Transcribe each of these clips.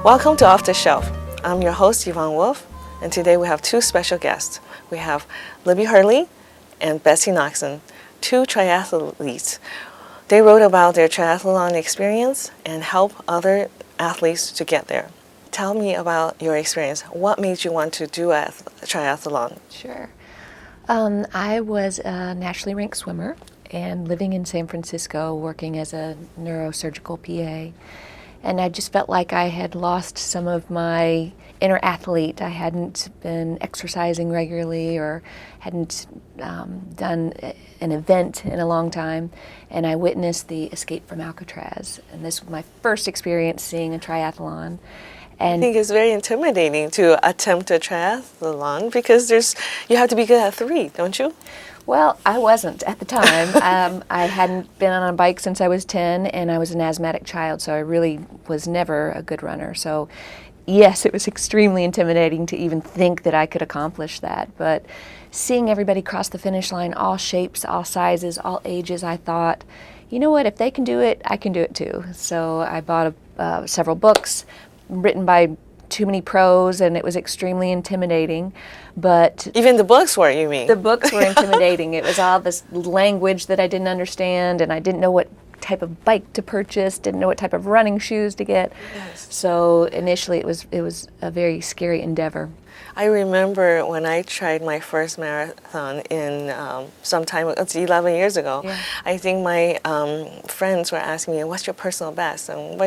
Welcome to Off the Shelf. I'm your host, Yvonne Wolf, and today we have two special guests. We have Libby Hurley and Betsy Noxon, two triathletes. They wrote about their triathlon experience and help other athletes to get there. Tell me about your experience. What made you want to do a triathlon? Sure. I was a nationally ranked swimmer and living in San Francisco working as a neurosurgical PA. And I just felt like I had lost some of my inner athlete. I hadn't been exercising regularly or hadn't done an event in a long time. And I witnessed the escape from Alcatraz. And this was my first experience seeing a triathlon. And I think it's very intimidating to attempt a triathlon because you have to be good at three, don't you? Well, I wasn't at the time. I hadn't been on a bike since I was 10, and I was an asthmatic child, so I really was never a good runner. So yes, it was extremely intimidating to even think that I could accomplish that. But seeing everybody cross the finish line, all shapes, all sizes, all ages, I thought, you know what, if they can do it, I can do it too. So I bought several books written by too many pros, and it was extremely intimidating. But even the books were, you mean? The books were intimidating. It was all this language that I didn't understand, and I didn't know what type of bike to purchase, didn't know what type of running shoes to get. Yes. So initially it was a very scary endeavor. I remember when I tried my first marathon in it's 11 years ago. Yeah. I think my friends were asking me, what's your personal best? And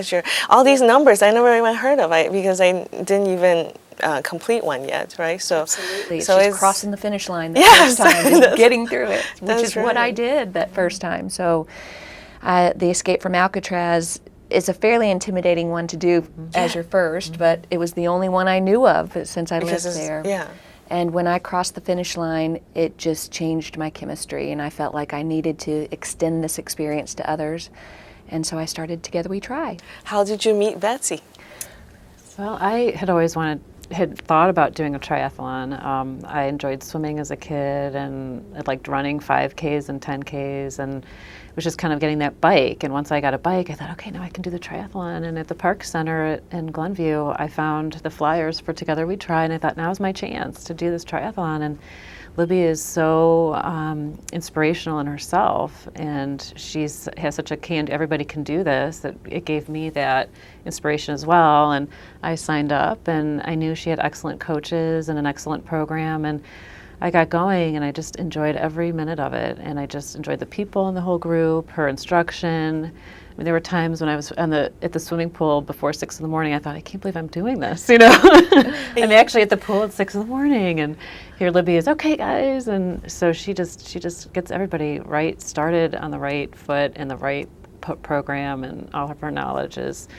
all these numbers I never even heard of because I didn't even complete one yet, right? So, absolutely. So it's just crossing the finish line the yes, first time, just getting through it, which is right. what I did that first time. So the escape from Alcatraz is a fairly intimidating one to do as your first, but it was the only one I knew of since I lived there. Yeah. And when I crossed the finish line, it just changed my chemistry, and I felt like I needed to extend this experience to others. And so I started Together We Try. How did you meet Betsy? Well, I had thought about doing a triathlon. I enjoyed swimming as a kid, and I liked running 5Ks and 10Ks, and it was just kind of getting that bike. And once I got a bike, I thought, okay, now I can do the triathlon. And at the Park Center in Glenview, I found the flyers for Together We Try, and I thought, now's my chance to do this triathlon. And Libby is so inspirational in herself, and has such a everybody can do this, that it gave me that inspiration as well. And I signed up, and I knew she had excellent coaches and an excellent program, and I got going, and I just enjoyed every minute of it. And I just enjoyed the people in the whole group, her instruction. I mean, there were times when I was at the swimming pool before 6 in the morning. I thought, I can't believe I'm doing this, you know. I'm actually at the pool at 6 in the morning, and here Libby is, okay, guys. And so she just gets everybody right, started on the right foot and the right program, and all of her knowledge is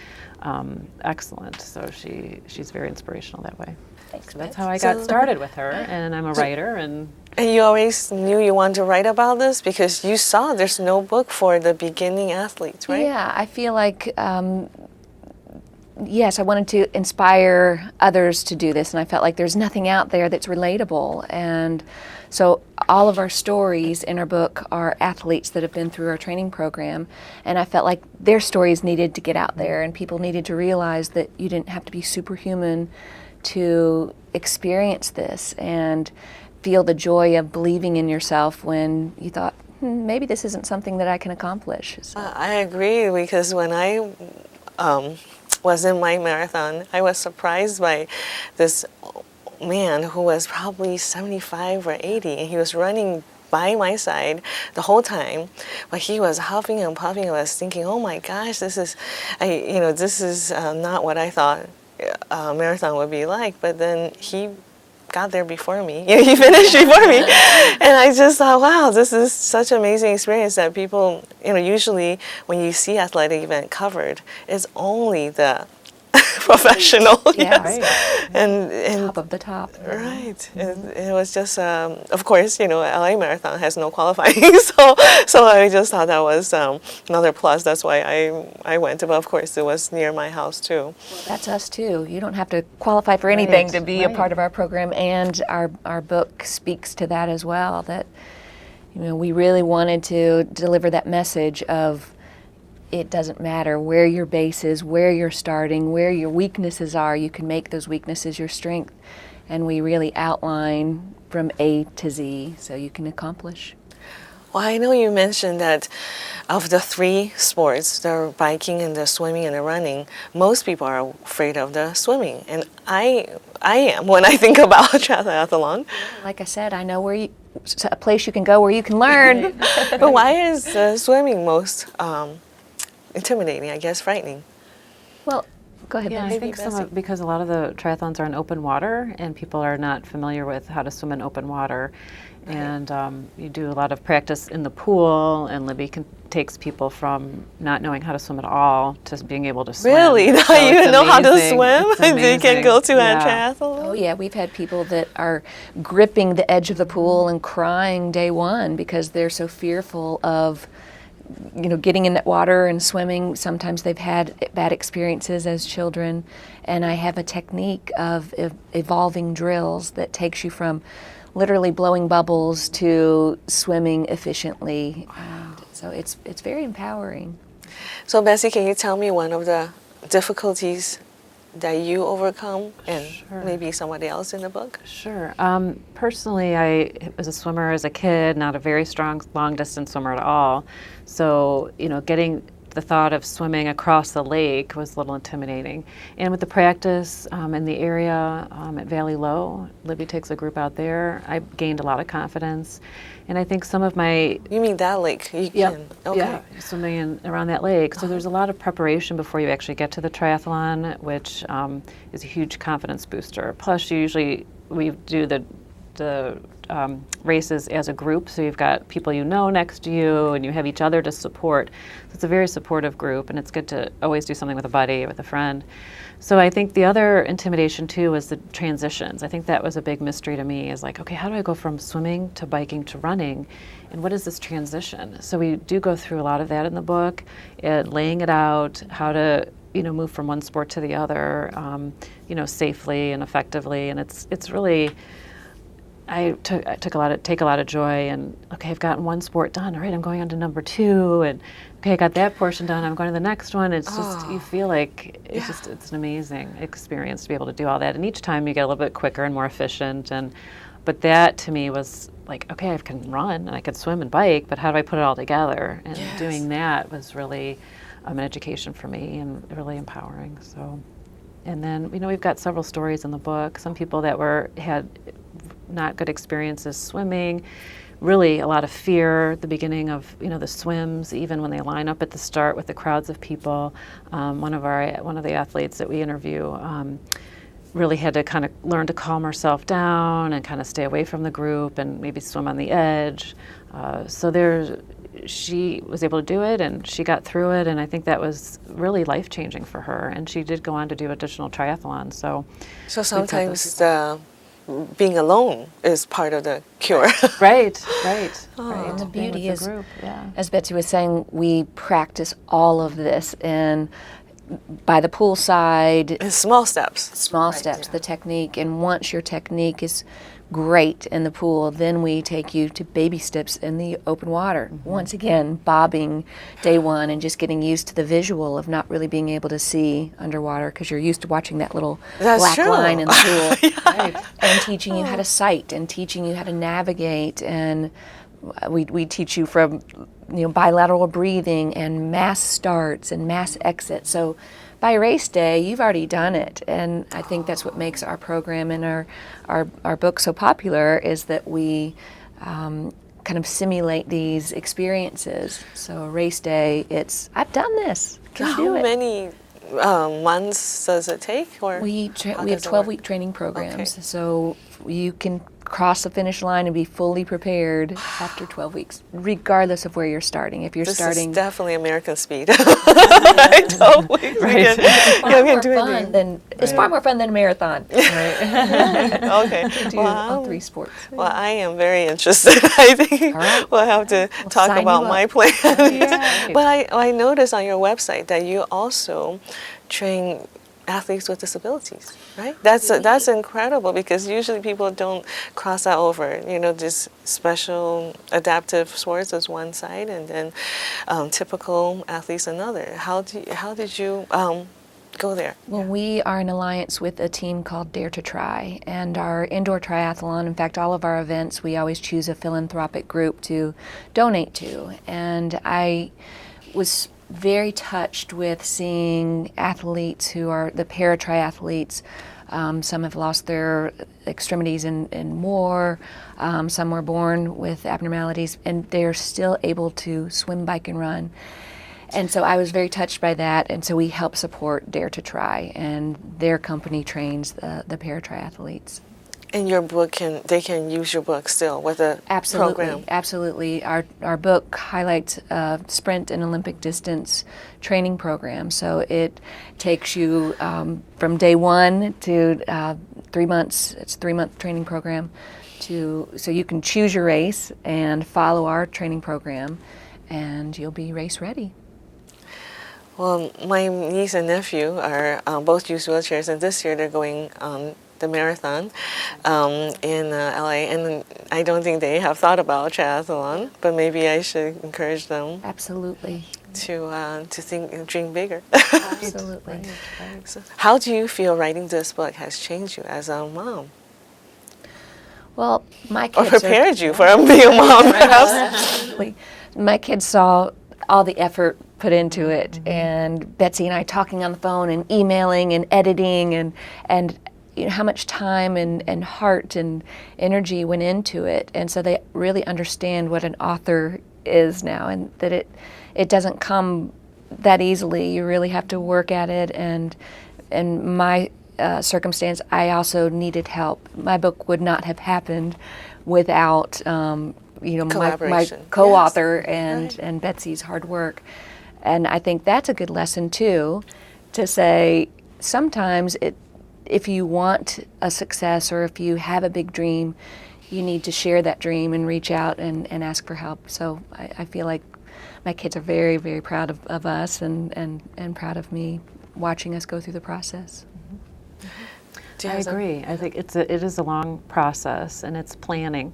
excellent. So she's very inspirational that way. Thanks, so that's how I got started with her, and I'm a writer. And you always knew you wanted to write about this because you saw there's no book for the beginning athletes, right? Yeah, I feel like, yes, I wanted to inspire others to do this, and I felt like there's nothing out there that's relatable. And so all of our stories in our book are athletes that have been through our training program, and I felt like their stories needed to get out there, and people needed to realize that you didn't have to be superhuman to experience this and feel the joy of believing in yourself when you thought, maybe this isn't something that I can accomplish. So. I agree, because when I was in my marathon, I was surprised by this man who was probably 75 or 80, and he was running by my side the whole time, but he was huffing and puffing. I was thinking, oh my gosh, this is not what I thought a marathon would be like. But then he got there before me. He finished before me, and I just thought, wow, this is such an amazing experience that people, usually when you see athletic event covered, it's only the professional, yes. Right. and top of the top. Right. It was just, of course, LA Marathon has no qualifying, so I just thought that was another plus. That's why I went. But of course, it was near my house too. Well, that's us too. You don't have to qualify for anything Right. to be a part of our program, and our book speaks to that as well. That we really wanted to deliver that message of it doesn't matter where your base is, where you're starting, where your weaknesses are. You can make those weaknesses your strength. And we really outline from A to Z so you can accomplish. Well, I know you mentioned that of the three sports, the biking and the swimming and the running, most people are afraid of the swimming. And I am when I think about triathlon. Like I said, I know a place you can go where you can learn. But why is swimming most intimidating, I guess, frightening? Well, go ahead, Yeah, Betsy. I think because a lot of the triathlons are in open water and people are not familiar with how to swim in open water. And you do a lot of practice in the pool, and Libby takes people from not knowing how to swim at all to being able to swim. Really? Now So you it's know how to amazing. swim? It's You can amazing. go to a Yeah. triathlon? Oh yeah, we've had people that are gripping the edge of the pool and crying day one because they're so fearful of, getting in that water and swimming. Sometimes they've had bad experiences as children, and I have a technique of evolving drills that takes you from literally blowing bubbles to swimming efficiently. And so it's very empowering. So, Betsy, can you tell me one of the difficulties that you overcome and Sure. maybe somebody else in the book? Sure. Personally, I was a swimmer as a kid, not a very strong long-distance swimmer at all. So, getting the thought of swimming across the lake was a little intimidating. And with the practice in the area at Valley Low, Libby takes a group out there, I gained a lot of confidence. And I think some of my You mean that lake? You can. Okay. yeah, swimming around that lake. So there's a lot of preparation before you actually get to the triathlon, which is a huge confidence booster. Plus, we do the races as a group, so you've got people next to you, and you have each other to support. So it's a very supportive group, and it's good to always do something with a buddy or with a friend. So I think the other intimidation too was the transitions. I think that was a big mystery to me, is like, okay, how do I go from swimming to biking to running, and what is this transition? So we do go through a lot of that in the book, laying it out, how to move from one sport to the other, safely and effectively, and it's really. I take a lot of joy, and okay, I've gotten one sport done. All right, I'm going on to number 2, and okay, I got that portion done. I'm going to the next one. It's just you feel like it's an amazing experience to be able to do all that. And each time you get a little bit quicker and more efficient. But that to me was like, okay, I can run and I can swim and bike, but how do I put it all together? And doing that was really an education for me and really empowering. So, and then we've got several stories in the book. Some people that had not good experiences swimming, really a lot of fear at the beginning of the swims, even when they line up at the start with the crowds of people. One of the athletes that we interview really had to kind of learn to calm herself down and kind of stay away from the group and maybe swim on the edge. She was able to do it, and she got through it, and I think that was really life-changing for her. And she did go on to do additional triathlons. So sometimes being alone is part of the cure. Right. And the Being beauty with is, the group, yeah. as Betsy was saying, we practice all of this and by the poolside, It's small steps. small steps, the technique, and once your technique is great in the pool, then we take you to baby steps in the open water. Once again, bobbing day one and just getting used to the visual of not really being able to see underwater because you're used to watching that little That's black true. line in the pool. Right. And teaching you how to sight and teaching you how to navigate, and we teach you from bilateral breathing and mass starts and mass exits. So by race day, you've already done it, and I think that's what makes our program and our book so popular, is that we kind of simulate these experiences. So race day, I've done this. Can you do How it? many months does it take? Or We how have does it 12-week training programs, Okay. so you can cross the finish line and be fully prepared after 12 weeks, regardless of where you're starting. If you're This starting, is definitely American speed. 12 weeks. Right. it's far you more can do it fun in- than it's far more fun than a marathon. Okay. Do Well, all 3 sports. well, I am very interested. I think All right. we'll have to talk sign about you my up. plan. Yeah. But I noticed on your website that you also train athletes with disabilities, right? That's incredible, because usually people don't cross that over. You know, this special adaptive sports is one side, and then typical athletes another. How did you go there? Well, we are in alliance with a team called Dare to Try, and our indoor triathlon, in fact, all of our events, we always choose a philanthropic group to donate to. And I was very touched with seeing athletes who are the para-triathletes. Some have lost their extremities in war, some were born with abnormalities, and they're still able to swim, bike, and run. And so I was very touched by that, and so we help support Dare to Try, and their company trains the para-triathletes. And your book they can use your book still with a program. Absolutely. Our book highlights a sprint and Olympic distance training program. So it takes you from day one to 3 months. It's a 3-month training program so you can choose your race and follow our training program, and you'll be race ready. Well, my niece and nephew are both use wheelchairs, and this year they're going the marathon in LA, and I don't think they have thought about triathlon, but maybe I should encourage them Absolutely. to dream bigger. Absolutely. Right. So how do you feel writing this book has changed you as a mom, Well, my or kids prepared you for being a mom, perhaps? Absolutely. My kids saw all the effort put into it, and Betsy and I talking on the phone and emailing and editing and you know, how much time and heart and energy went into it. And so they really understand what an author is now, and that it doesn't come that easily. You really have to work at it, and in my circumstance, I also needed help. My book would not have happened without my Collaboration. co-author Yes. and Betsy's hard work. And I think that's a good lesson too, to say sometimes if you want a success or if you have a big dream, you need to share that dream and reach out and ask for help. So I feel like my kids are very, very proud of us and proud of me watching us go through the process. I agree. I think it is a long process, and it's planning.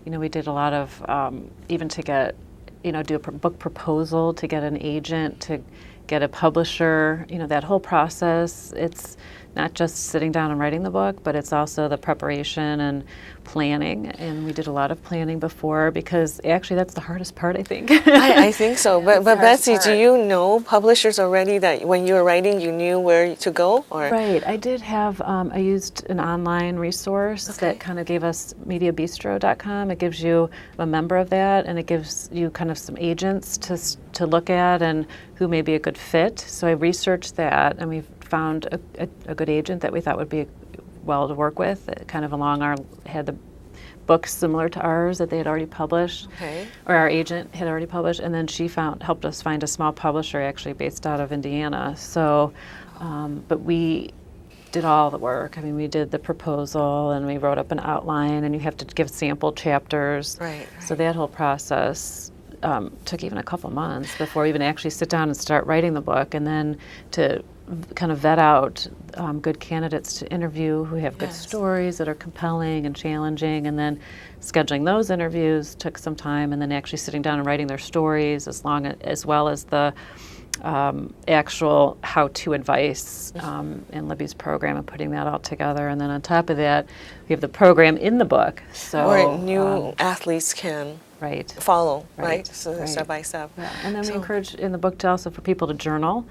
You know, we did a lot of even to get, do a book proposal, to get an agent, to get a publisher. You know, that whole process. It's not just sitting down and writing the book, but it's also the preparation and planning. And we did a lot of planning before, because actually that's the hardest part, I think. I think so. But Betsy, do you know publishers already that when you were writing, you knew where to go? Or Right. I did have, I used an online resource that kind of gave us mediabistro.com. It gives you a member of that, and it gives you kind of some agents to look at and who may be a good fit. So I researched that, and we found a good agent that we thought would be well to work with, kind of had the books similar to ours that they had already published, or our agent had already published, and then she helped us find a small publisher actually based out of Indiana. So, but we did all the work. I mean, we did the proposal, and we wrote up an outline, and you have to give sample chapters. Right. So that whole process took even a couple months before we even actually sit down and start writing the book, and then to kind of vet out good candidates to interview who have good stories that are compelling and challenging, and then scheduling those interviews took some time, and then actually sitting down and writing their stories as well as the actual how-to advice in Libby's program, and putting that all together. And then on top of that, we have the program in the book. So where new athletes can follow, right? So step by step. Yeah. And then we encourage in the book to also for people to journal.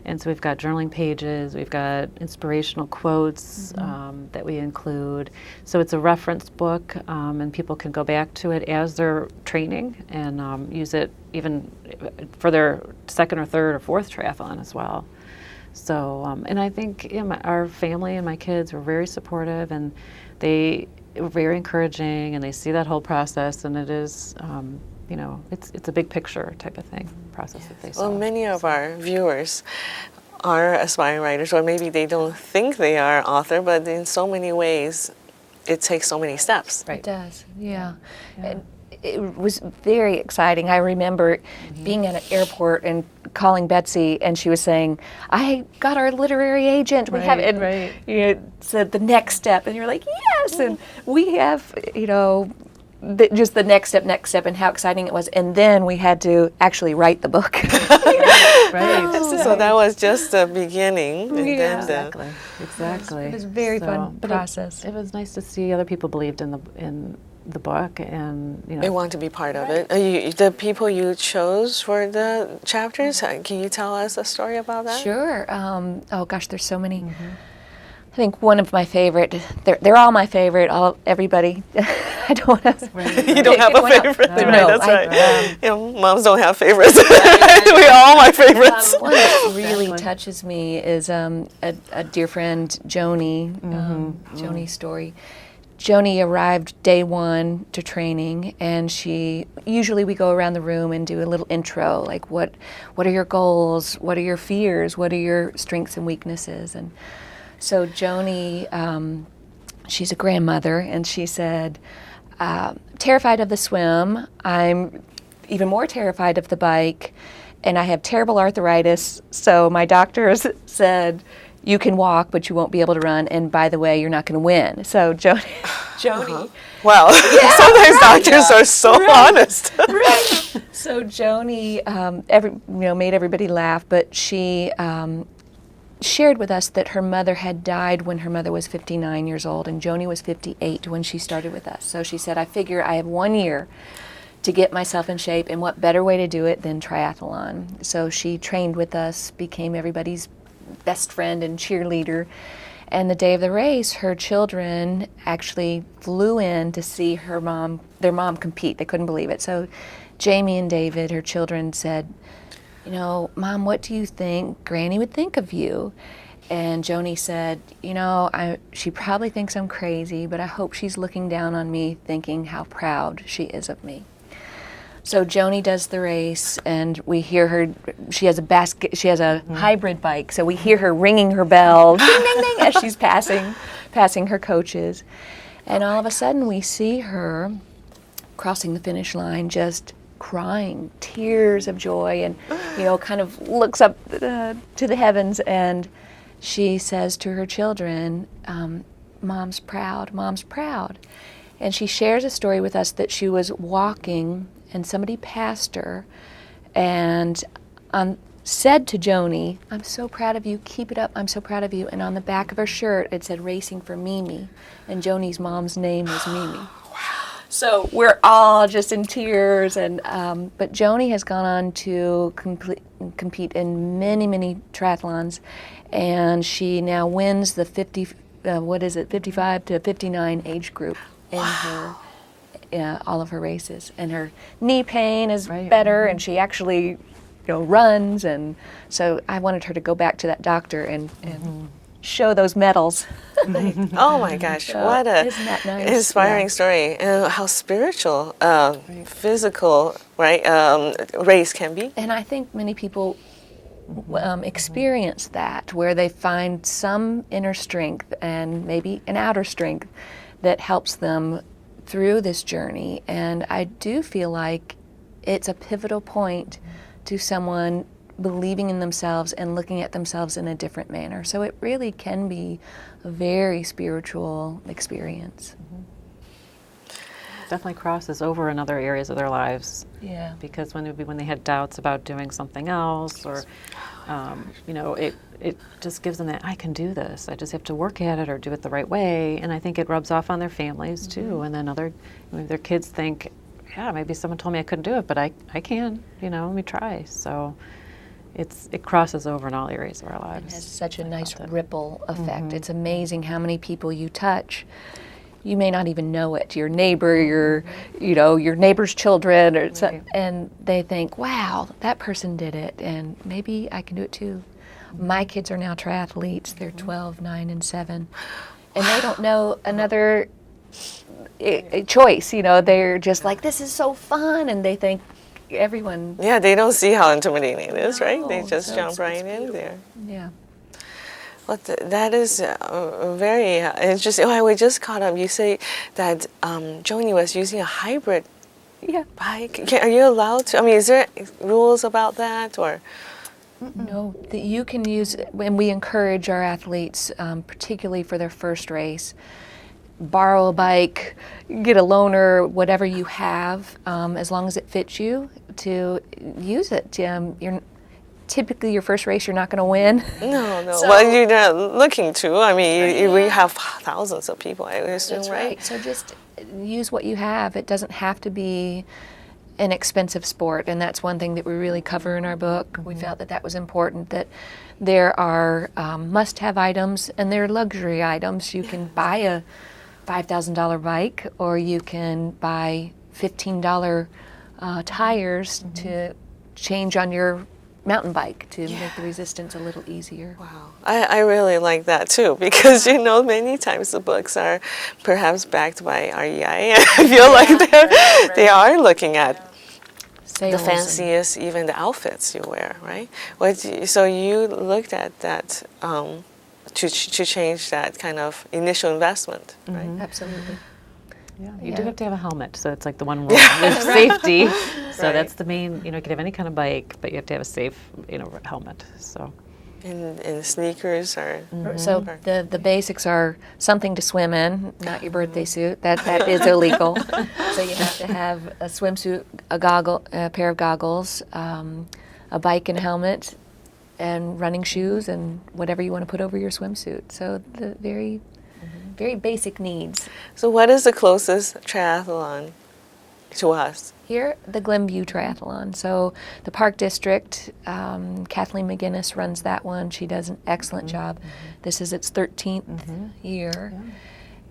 And so we've got journaling pages, we've got inspirational quotes that we include. So it's a reference book, and people can go back to it as they're training and use it even for their second or third or fourth triathlon as well. So, and I think our family and my kids were very supportive, and they were very encouraging, and they see that whole process, and it is, it's a big picture type of thing, process that they saw. Well, many of our viewers are aspiring writers, or maybe they don't think they are author, but in so many ways, it takes so many steps. It does, yeah. And it was very exciting. I remember being at an airport and calling Betsy, and she was saying, "I got our literary agent. We have," and you know, said the next step, and you're like, "Yes!" And we have, you know, just the next step, and how exciting it was. And then we had to actually write the book. So that was just the beginning. And Yeah. then Exactly. It was a very fun but process. It was nice to see other people believed in the book, and you know. they want to be part of it. The people you chose for the chapters, can you tell us a story about that? Sure. Oh gosh, there's so many. I think one of my favorite. They're all my favorite. Everybody. I don't want to. You don't have a favorite, right? No, That's right. You know, moms don't have favorites. We're all my favorites. One that really touches me is a dear friend, Joni. Joni's story. Joni arrived day one to training, and usually we go around the room and do a little intro, like what are your goals, what are your fears, what are your strengths and weaknesses. And so Joni, she's a grandmother, and she said, terrified of the swim, I'm even more terrified of the bike, and I have terrible arthritis, so my doctors said, you can walk, but you won't be able to run. And by the way, you're not going to win. So Joni. Well, sometimes doctors are so honest. So Joni, made everybody laugh, but she shared with us that her mother had died when her mother was 59 years old, and Joni was 58 when she started with us. So she said, I figure I have 1 year to get myself in shape, and what better way to do it than triathlon? So she trained with us, became everybody's best friend and cheerleader. And the day of the race, her children actually flew in to see their mom compete. They couldn't believe it. So Jamie and David, her children, said, you know, Mom, what do you think Granny would think of you? And Joni said, you know, she probably thinks I'm crazy, but I hope she's looking down on me thinking how proud she is of me. So Joni does the race, and we hear her. She has a hybrid bike, so we hear her ringing her bell, ding ding ding, as she's passing her coaches, and all of a sudden we see her crossing the finish line, just crying, tears of joy, and kind of looks up to the heavens, and she says to her children, "Mom's proud, Mom's proud," and she shares a story with us that she was walking. And somebody passed her and said to Joni, I'm so proud of you, keep it up, I'm so proud of you. And on the back of her shirt, it said Racing for Mimi. And Joni's mom's name was Mimi. Wow. So we're all just in tears. And but Joni has gone on to compete in many, many triathlons. And she now wins the 55 to 59 age group in her all of her races, and her knee pain is better, and she actually runs, and so I wanted her to go back to that doctor and show those medals. Oh my gosh, what a isn't that nice? Inspiring story, and how spiritual, physical, race can be. And I think many people experience that, where they find some inner strength and maybe an outer strength that helps them through this journey. And I do feel like it's a pivotal point to someone believing in themselves and looking at themselves in a different manner. So it really can be a very spiritual experience. Definitely crosses over in other areas of their lives. Yeah. Because when they had doubts about doing something else, or it just gives them that, I can do this. I just have to work at it or do it the right way. And I think it rubs off on their families too. And then their kids think, yeah, maybe someone told me I couldn't do it, but I can, let me try. So it crosses over in all areas of our lives. It has such a nice ripple effect. It's amazing how many people you touch. You may not even know it. Your neighbor, your neighbor's children, and they think, wow, that person did it, and maybe I can do it too. My kids are now triathletes. They're 12, 9, and 7. And they don't know another choice. They're just like, this is so fun. And they think everyone. Yeah, they don't see how intimidating it is, right? They just jump right in there. Yeah. Well, that is very interesting. Oh, we just caught up. You say that Joni was using a hybrid Yeah. bike? Are you allowed to? I mean, is there rules about that or? No, that you can use, and we encourage our athletes, particularly for their first race, borrow a bike, get a loaner, whatever you have, as long as it fits you, to use it. Typically your first race you're not going to win. No. So- Well, you're not looking to. I mean, we have thousands of people, I assume, That's right? right. So just use what you have. It doesn't have to be an expensive sport, and that's one thing that we really cover in our book. We felt that that was important, that there are must-have items and there are luxury items. You can buy a $5,000 bike, or you can buy $15 tires to change on your mountain bike to make the resistance a little easier. Wow, I really like that too, because many times the books are perhaps backed by REI, and I feel like they are looking at the Sales fanciest, even the outfits you wear, right? So you looked at that to change that kind of initial investment, right? Absolutely. Yeah, you do have to have a helmet, so it's like the one rule. There's safety, so that's the main. You can have any kind of bike, but you have to have a safe, helmet. So. And sneakers are. So the basics are something to swim in, not your birthday suit. That is illegal. So you have to have a swimsuit, a pair of goggles, a bike and helmet, and running shoes, and whatever you want to put over your swimsuit. So the very basic needs. So what is the closest triathlon to us? Here, the Glenview Triathlon. So the Park District, Kathleen McGinnis runs that one. She does an excellent job. This is its 13th year.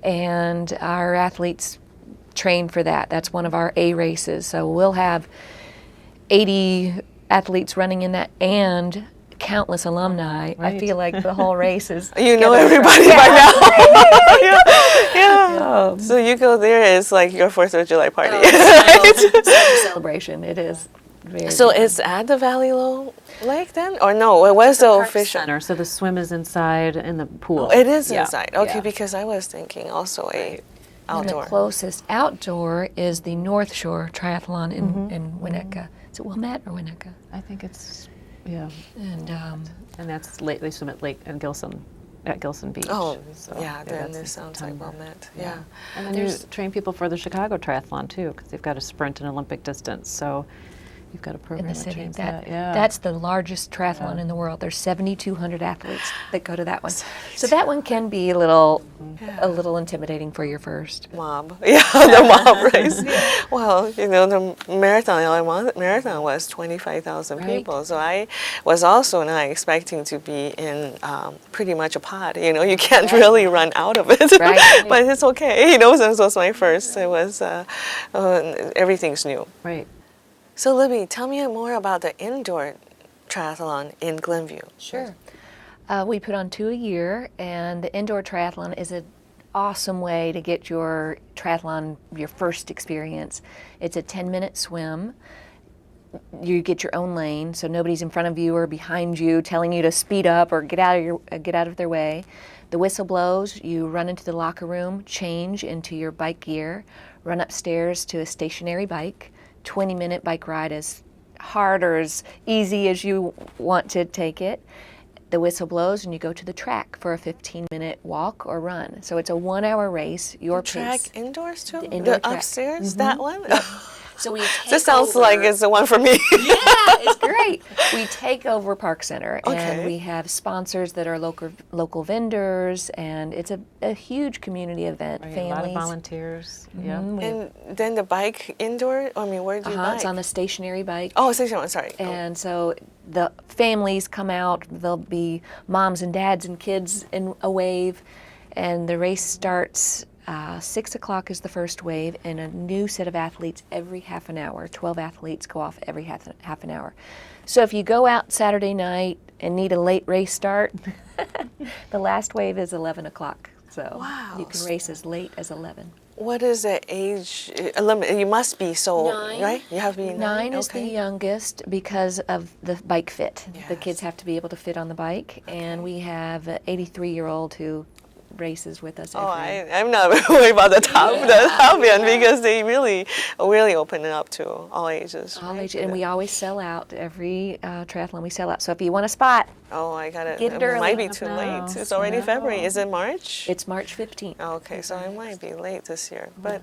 And our athletes train for that. That's one of our A races. So we'll have 80 athletes running in that and countless alumni. I Right. feel like the whole race is You know together. everybody by now. Yeah. So you go there, it's like your 4th of July party. It's a celebration. It is very So big. it's at the Valley Low Lake then? Or no, it was the Park official. center, so the swim is inside in the pool. It is Yeah. inside. Okay, Yeah. because I was thinking also And outdoor. the closest outdoor is the North Shore Triathlon in Winnetka. Is it Wilmette or Winnetka? I think it's And and that's they swim at Lake and Gilson, at Gilson Beach. Oh, So, yeah, then that's this sounds like September. well met. Yeah. And then you train people for the Chicago Triathlon too, because they've got a sprint and Olympic distance. So you've got a in program the that city, trains that. Yeah. that's the largest triathlon in the world. There's 7,200 athletes that go to that one. So that one can be a little intimidating for your first. Mob. Yeah, the mob race. Well, the marathon, LA Marathon was 25,000 Right. people. So I was also not expecting to be in pretty much a pod. You can't really run out of it. Right. But it's okay. Since it was my first, it was, everything's new. Right. So Libby, tell me more about the indoor triathlon in Glenview. Sure. We put on 2 a year, and the indoor triathlon is an awesome way to get your triathlon, your first experience. It's a 10-minute swim. You get your own lane, so nobody's in front of you or behind you telling you to speed up or get out of their way. The whistle blows, you run into the locker room, change into your bike gear, run upstairs to a stationary bike. 20-minute bike ride, as hard or as easy as you want to take it. The whistle blows and you go to the track for a 15-minute walk or run. So it's a 1-hour race, your Track pace. indoors too? The indoor track. Upstairs, that one? So we This sounds like it's the one for me. Yeah, it's great. We take over Park Center, Okay. and we have sponsors that are local vendors, and it's a huge community event. Right, Families. a lot of volunteers. Yeah. And then the bike indoor, where do you bike? It's on the stationary bike. Oh, station one, sorry. And so the families come out, there'll be moms and dads and kids in a wave, and the race starts 6 o'clock is the first wave, and a new set of athletes every half an hour. 12 athletes go off every half an hour. So if you go out Saturday night and need a late race start, the last wave is 11 o'clock. So Wow. you can race as late as 11. What is the age limit? You must be so, 9. right? You have to be 9? 9 is the Okay. youngest because of the bike fit. The Yes. kids have to be able to fit on the bike, and we have an 83-year-old who races with us. Oh, I'm not worried about the top end because they really open it up to all ages. All right? ages, and we always sell out every triathlon. We sell out. So if you want a spot, Oh, I gotta. Get it It might early. be too No. late. It's already February. Is it March? it's March 15th. Okay, so I might be late this year. But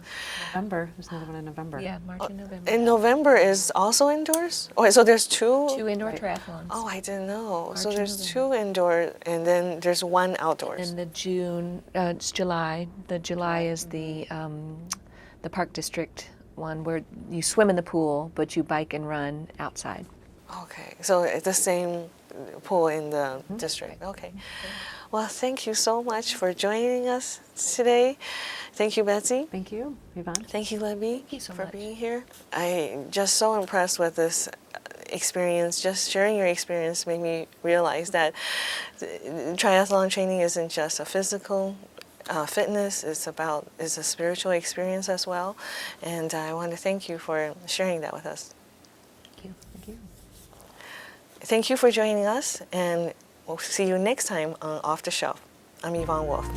November. There's another one in November. Yeah, March and November. in November is also indoors. Oh, so there's two. 2 indoor triathlons. Oh, I didn't know. So March and there's two indoor, and then there's one outdoors. And the June, it's July. The July is the Park District one where you swim in the pool, but you bike and run outside. Okay, so it's the same pool in the district. Okay. Well, thank you so much for joining us today. Thank you, Betsy. Thank you, Yvonne. Thank you, Libby, Thank you so for much. being here. I'm just so impressed with this experience. Just sharing your experience made me realize that triathlon training isn't just a physical fitness. It's a spiritual experience as well. And I want to thank you for sharing that with us. Thank you. Thank you. Thank you for joining us, and we'll see you next time on Off the Shelf. I'm Yvonne Wolf.